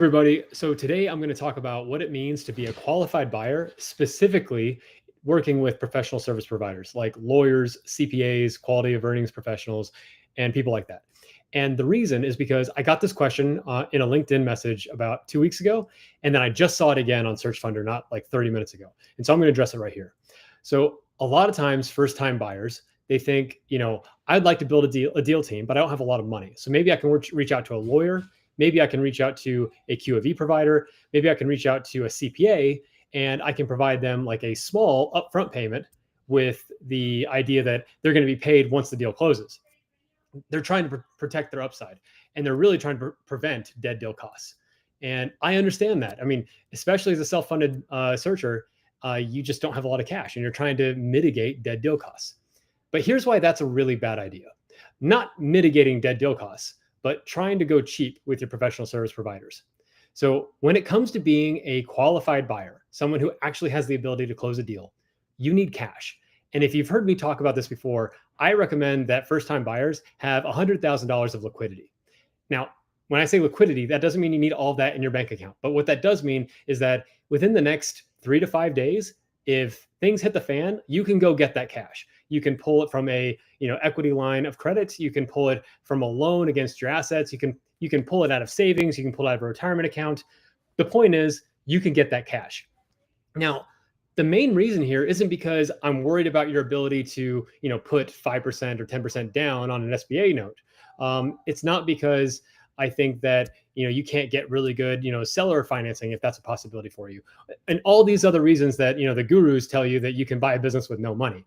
Everybody. So today I'm going to talk about what it means to be a qualified buyer, specifically working with professional service providers like lawyers, CPAs, quality of earnings professionals, and people like that. And the reason is because I got this question in a LinkedIn message about 2 weeks ago, and then I just saw it again on Search Funder not like 30 minutes ago. And so I'm going to address it right here. So a lot of times, first-time buyers, they think, I'd like to build a deal team, but I don't have a lot of money. So maybe I can reach out to a lawyer. Maybe I can reach out to a QOV provider. Maybe I can reach out to a CPA, and I can provide them like a small upfront payment with the idea that they're going to be paid once the deal closes. They're trying to protect their upside, and they're really trying to prevent dead deal costs. And I understand that. I mean, especially as a self-funded searcher, you just don't have a lot of cash, and you're trying to mitigate dead deal costs. But here's why that's a really bad idea. Not mitigating dead deal costs, but trying to go cheap with your professional service providers. So when it comes to being a qualified buyer, someone who actually has the ability to close a deal, you need cash. And if you've heard me talk about this before, I recommend that first-time buyers have $100,000 of liquidity. Now, when I say liquidity, that doesn't mean you need all of that in your bank account. But what that does mean is that within the next 3 to 5 days, if things hit the fan, you can go get that cash. You can pull it from a equity line of credit. You can pull it from a loan against your assets. You can pull it out of savings. You can pull it out of a retirement account. The point is, you can get that cash. Now, the main reason here isn't because I'm worried about your ability to put 5% or 10% down on an SBA note. It's not because I think that you can't get really good seller financing if that's a possibility for you, and all these other reasons that the gurus tell you that you can buy a business with no money.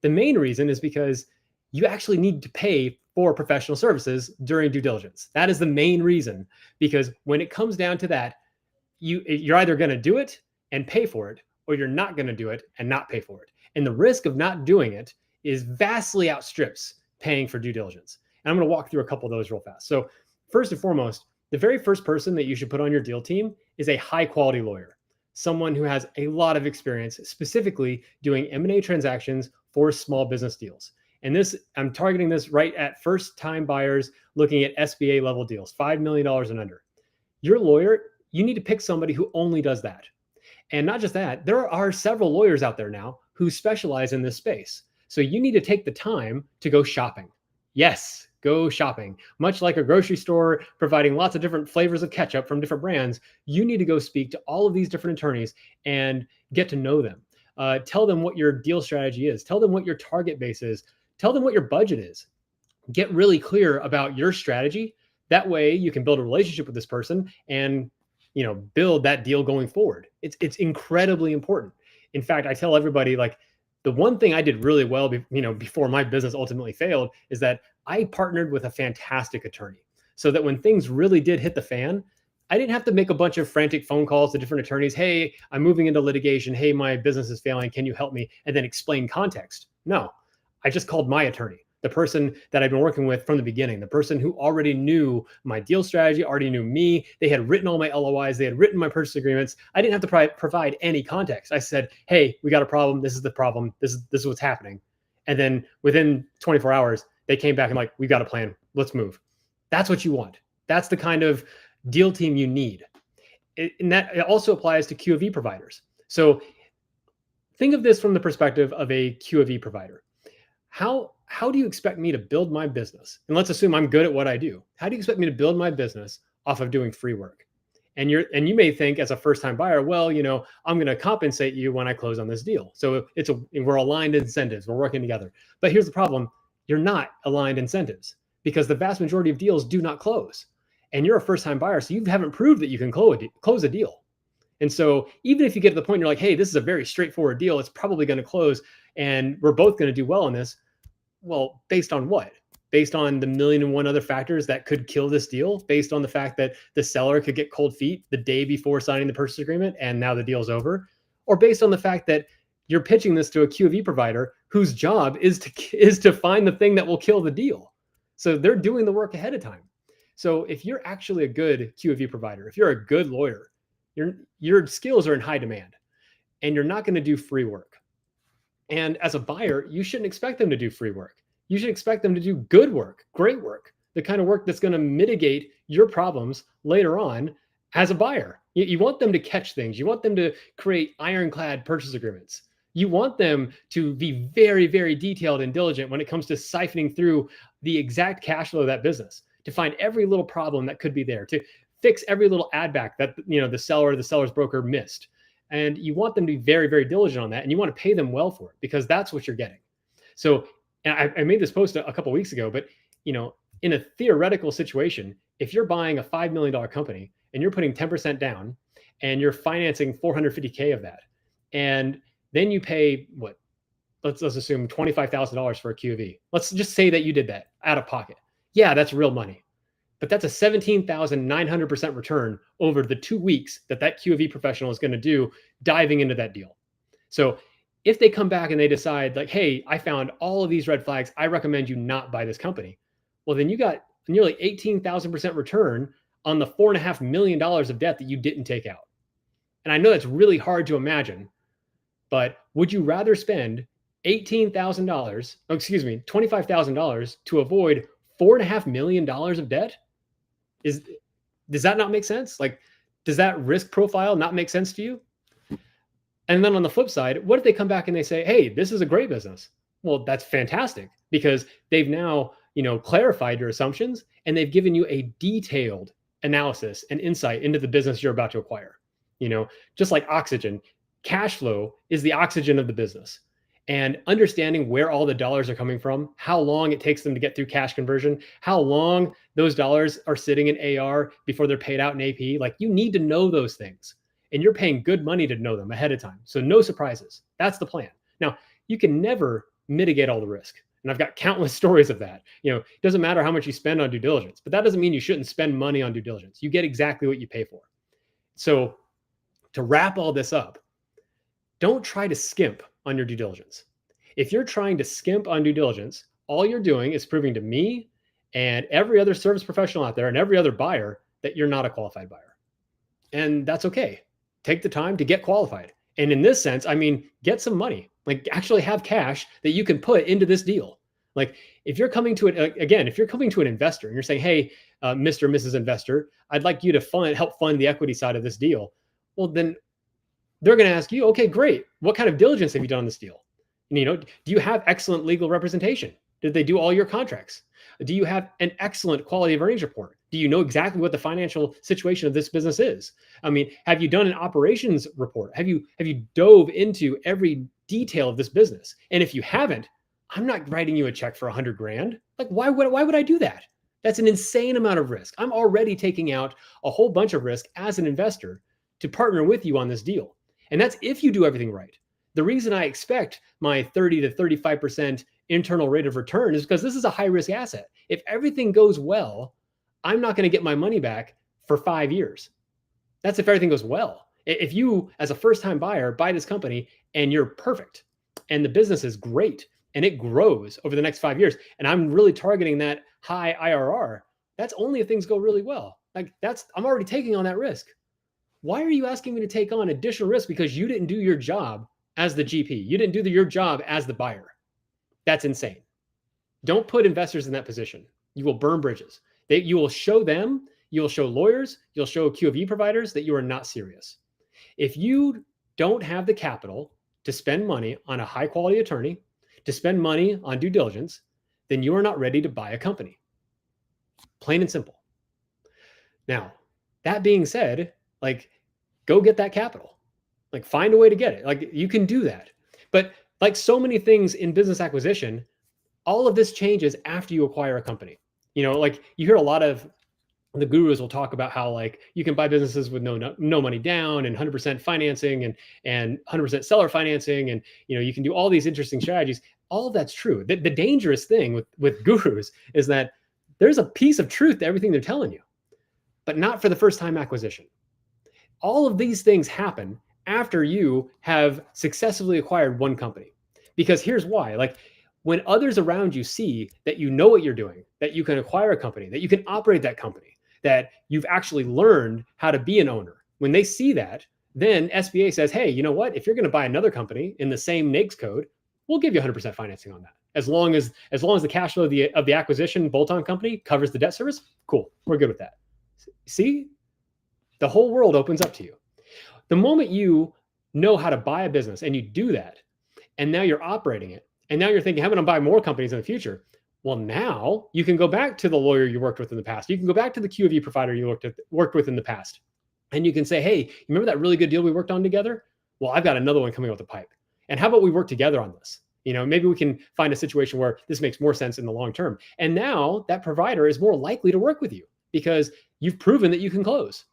The main reason is because you actually need to pay for professional services during due diligence. That is the main reason, because when it comes down to that, you're either going to do it and pay for it, or you're not going to do it and not pay for it. And the risk of not doing it is vastly outstrips paying for due diligence. And I'm going to walk through a couple of those real fast. So first and foremost, the very first person that you should put on your deal team is a high quality lawyer, someone who has a lot of experience, specifically doing M&A transactions for small business deals. And this, I'm targeting this right at first time buyers looking at SBA level deals, $5 million and under. Your lawyer, you need to pick somebody who only does that. And not just that, there are several lawyers out there now who specialize in this space. So you need to take the time to go shopping. Yes, go shopping. Much like a grocery store providing lots of different flavors of ketchup from different brands, you need to go speak to all of these different attorneys and get to know them. Tell them what your deal strategy is. Tell them what your target base is. Tell them what your budget is. Get really clear about your strategy. That way you can build a relationship with this person and build that deal going forward. It's incredibly important. In fact, I tell everybody, like, the one thing I did really well, before my business ultimately failed, is that I partnered with a fantastic attorney, so that when things really did hit the fan, I didn't have to make a bunch of frantic phone calls to different attorneys. Hey, I'm moving into litigation. Hey, my business is failing. Can you help me? And then explain context. No, I just called my attorney, the person that I've been working with from the beginning, the person who already knew my deal strategy, already knew me. They had written all my LOIs. They had written my purchase agreements. I didn't have to provide any context. I said, hey, we got a problem. This is the problem. This is what's happening. And then within 24 hours, they came back and like, we got a plan. Let's move. That's what you want. That's the kind of deal team you need. And that also applies to QOV providers. So think of this from the perspective of a QOV provider. How do you expect me to build my business? And let's assume I'm good at what I do. How do you expect me to build my business off of doing free work? And you may think as a first-time buyer, well, I'm going to compensate you when I close on this deal. So we're aligned incentives. We're working together. But here's the problem. You're not aligned incentives, because the vast majority of deals do not close. And you're a first-time buyer, so you haven't proved that you can close a deal. And so even if you get to the point, you're like, hey, this is a very straightforward deal. It's probably going to close, and we're both going to do well on this. Well, based on what? Based on the million and one other factors that could kill this deal, based on the fact that the seller could get cold feet the day before signing the purchase agreement and now the deal's over, or based on the fact that you're pitching this to a QOV provider whose job is to find the thing that will kill the deal. So they're doing the work ahead of time. So if you're actually a good QOV provider, if you're a good lawyer, your skills are in high demand, and you're not going to do free work. And as a buyer, you shouldn't expect them to do free work. You should expect them to do good work, great work, the kind of work that's going to mitigate your problems later on as a buyer. You want them to catch things. You want them to create ironclad purchase agreements. You want them to be very, very detailed and diligent when it comes to siphoning through the exact cash flow of that business, to find every little problem that could be there, to fix every little add back that the seller or the seller's broker missed. And you want them to be very, very diligent on that. And you want to pay them well for it, because that's what you're getting. So, and I made this post a couple of weeks ago, but in a theoretical situation, if you're buying a $5 million company and you're putting 10% down and you're financing 450K of that, and then you pay what? Let's assume $25,000 for a QV. Let's just say that you did that out of pocket. Yeah, that's real money, but that's a 17,900% return over the 2 weeks that QV professional is going to do diving into that deal. So if they come back and they decide like, hey, I found all of these red flags, I recommend you not buy this company. Well, then you got nearly 18,000% return on the $4.5 million of debt that you didn't take out. And I know that's really hard to imagine, but would you rather spend $25,000 to avoid $4.5 million of debt? Does that not make sense? Like, does that risk profile not make sense to you? And then on the flip side, what if they come back and they say, hey, this is a great business? Well, that's fantastic, because they've now, clarified your assumptions, and they've given you a detailed analysis and insight into the business you're about to acquire. Just like oxygen, cash flow is the oxygen of the business. And understanding where all the dollars are coming from, how long it takes them to get through cash conversion, how long those dollars are sitting in AR before they're paid out in AP, like, you need to know those things. And you're paying good money to know them ahead of time. So no surprises. That's the plan. Now, you can never mitigate all the risk. And I've got countless stories of that. It doesn't matter how much you spend on due diligence, but that doesn't mean you shouldn't spend money on due diligence. You get exactly what you pay for. So to wrap all this up, don't try to skimp on your due diligence. If you're trying to skimp on due diligence, all you're doing is proving to me and every other service professional out there and every other buyer that you're not a qualified buyer. And that's okay. Take the time to get qualified. And in this sense, I mean, get some money, like actually have cash that you can put into this deal. Like, if you're coming to it, again, if you're coming to an investor and you're saying, hey, Mr. or Mrs. Investor, I'd like you to help fund the equity side of this deal. Well, then they're going to ask you, okay, great. What kind of diligence have you done on this deal? Do you have excellent legal representation? Did they do all your contracts? Do you have an excellent quality of earnings report? Do you know exactly what the financial situation of this business is? I mean, have you done an operations report? Have you dove into every detail of this business? And if you haven't, I'm not writing you a check for $100,000. Like, why would I do that? That's an insane amount of risk. I'm already taking out a whole bunch of risk as an investor to partner with you on this deal. And that's if you do everything right. The reason I expect my 30 to 35% internal rate of return is because this is a high risk asset. If everything goes well, I'm not going to get my money back for 5 years. That's if everything goes well. If you, as a first time buyer, buy this company and you're perfect and the business is great and it grows over the next 5 years, and I'm really targeting that high IRR, that's only if things go really well. Like, I'm already taking on that risk. Why are you asking me to take on additional risk because you didn't do your job as the GP? You didn't do your job as the buyer. That's insane. Don't put investors in that position. You will burn bridges. You will show them, you'll show lawyers, you'll show QofE providers that you are not serious. If you don't have the capital to spend money on a high quality attorney, to spend money on due diligence, then you are not ready to buy a company. Plain and simple. Now, that being said, like, go get that capital. Like, find a way to get it. Like, you can do that. But like so many things in business acquisition, all of this changes after you acquire a company. Like, you hear a lot of the gurus will talk about how, like, you can buy businesses with no money down and 100% financing and 100% seller financing. And, you can do all these interesting strategies. All of that's true. The dangerous thing with gurus is that there's a piece of truth to everything they're telling you, but not for the first time acquisition. All of these things happen after you have successfully acquired one company. Because here's why. Like, when others around you see that you know what you're doing, that you can acquire a company, that you can operate that company, that you've actually learned how to be an owner, when they see that, then SBA says, hey, you know what? If you're going to buy another company in the same NAICS code, we'll give you 100% financing on that. As long as the cash flow of the acquisition bolt-on company covers the debt service, cool. We're good with that. See? The whole world opens up to you. The moment you know how to buy a business and you do that, and now you're operating it, and now you're thinking, how am I going to buy more companies in the future? Well, now you can go back to the lawyer you worked with in the past. You can go back to the QOV provider you worked with in the past. And you can say, hey, you remember that really good deal we worked on together? Well, I've got another one coming out the pipe. And how about we work together on this? Maybe we can find a situation where this makes more sense in the long term. And now that provider is more likely to work with you because you've proven that you can close.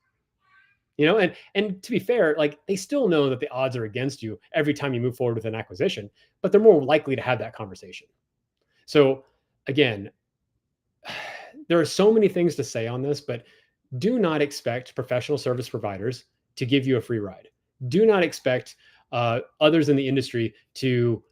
And to be fair, like they still know that the odds are against you every time you move forward with an acquisition, but they're more likely to have that conversation. So again, there are so many things to say on this, but do not expect professional service providers to give you a free ride. Do not expect others in the industry to,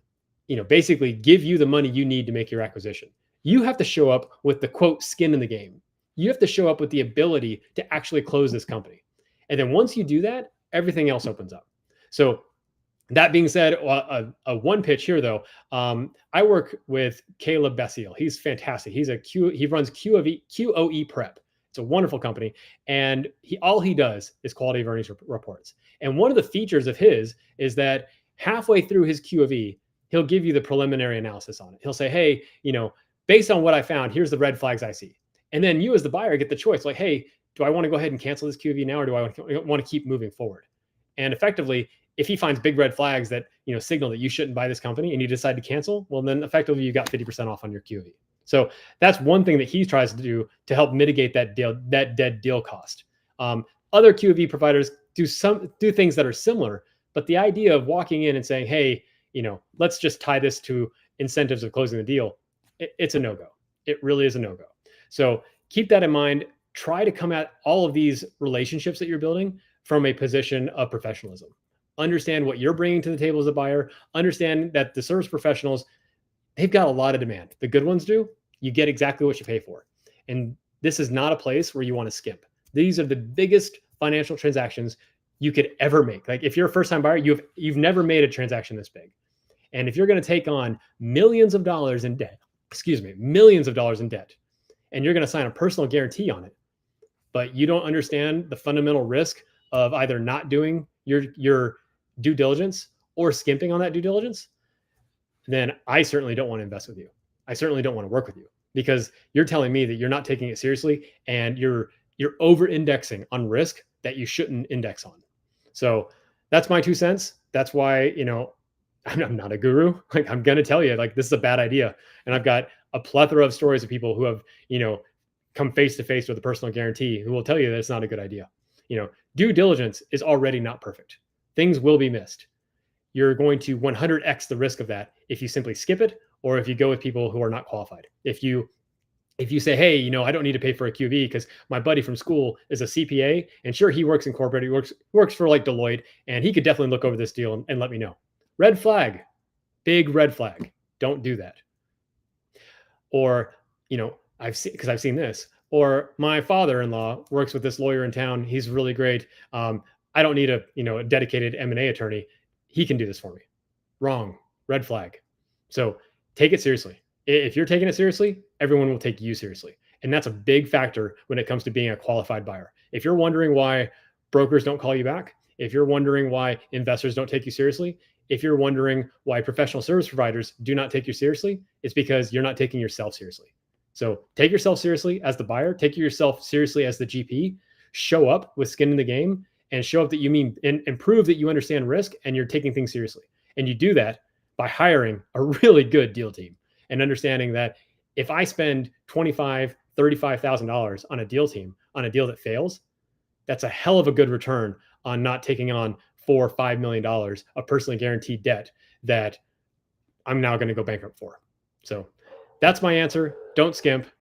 basically give you the money you need to make your acquisition. You have to show up with the quote skin in the game. You have to show up with the ability to actually close this company. And then once you do that, everything else opens up. So that being said, a one pitch here though, I work with Caleb Bessiel. He's fantastic. He runs QOE Prep. It's a wonderful company. And all he does is quality of earnings reports. And one of the features of his is that halfway through his QOE, he'll give you the preliminary analysis on it. He'll say, hey, based on what I found, here's the red flags I see. And then you as the buyer get the choice like, hey, do I want to go ahead and cancel this QOE now, or do I want to keep moving forward? And effectively, if he finds big red flags that signal that you shouldn't buy this company and you decide to cancel, well, then effectively you got 50% off on your QOE. So that's one thing that he tries to do to help mitigate that dead deal cost. Other QOE providers do things that are similar, but the idea of walking in and saying, hey, let's just tie this to incentives of closing the deal, it's a no-go. It really is a no-go. So keep that in mind. Try to come at all of these relationships that you're building from a position of professionalism. Understand what you're bringing to the table as a buyer. Understand that the service professionals, they've got a lot of demand. The good ones do. You get exactly what you pay for. And this is not a place where you want to skimp. These are the biggest financial transactions you could ever make. Like if you're a first-time buyer, you've never made a transaction this big. And if you're going to take on millions of dollars in debt, and you're going to sign a personal guarantee on it, but you don't understand the fundamental risk of either not doing your due diligence or skimping on that due diligence, then I certainly don't want to invest with you. I certainly don't want to work with you because you're telling me that you're not taking it seriously and you're over-indexing on risk that you shouldn't index on. So that's my 2 cents. That's why, I'm not a guru. Like I'm going to tell you, like this is a bad idea. And I've got a plethora of stories of people who have, come face to face with a personal guarantee who will tell you that it's not a good idea. Due diligence is already not perfect. Things will be missed. You're going to 100x the risk of that if you simply skip it or if you go with people who are not qualified. If you say, hey, I don't need to pay for a QV because my buddy from school is a CPA and sure he works in corporate, he works for like Deloitte and he could definitely look over this deal and let me know. Red flag, big red flag. Don't do that. Or, I've seen this. Or my father-in-law works with this lawyer in town. He's really great. I don't need a dedicated M&A attorney. He can do this for me. Wrong. Red flag. So take it seriously. If you're taking it seriously, everyone will take you seriously. And that's a big factor when it comes to being a qualified buyer. If you're wondering why brokers don't call you back, if you're wondering why investors don't take you seriously, if you're wondering why professional service providers do not take you seriously, it's because you're not taking yourself seriously. So take yourself seriously as the buyer, take yourself seriously as the GP, show up with skin in the game and show up that you mean and prove that you understand risk and you're taking things seriously. And you do that by hiring a really good deal team and understanding that if I spend $25,000, $35,000 on a deal team, on a deal that fails, that's a hell of a good return on not taking on $4 or $5 million of personally guaranteed debt that I'm now going to go bankrupt for. So that's my answer. Don't skimp.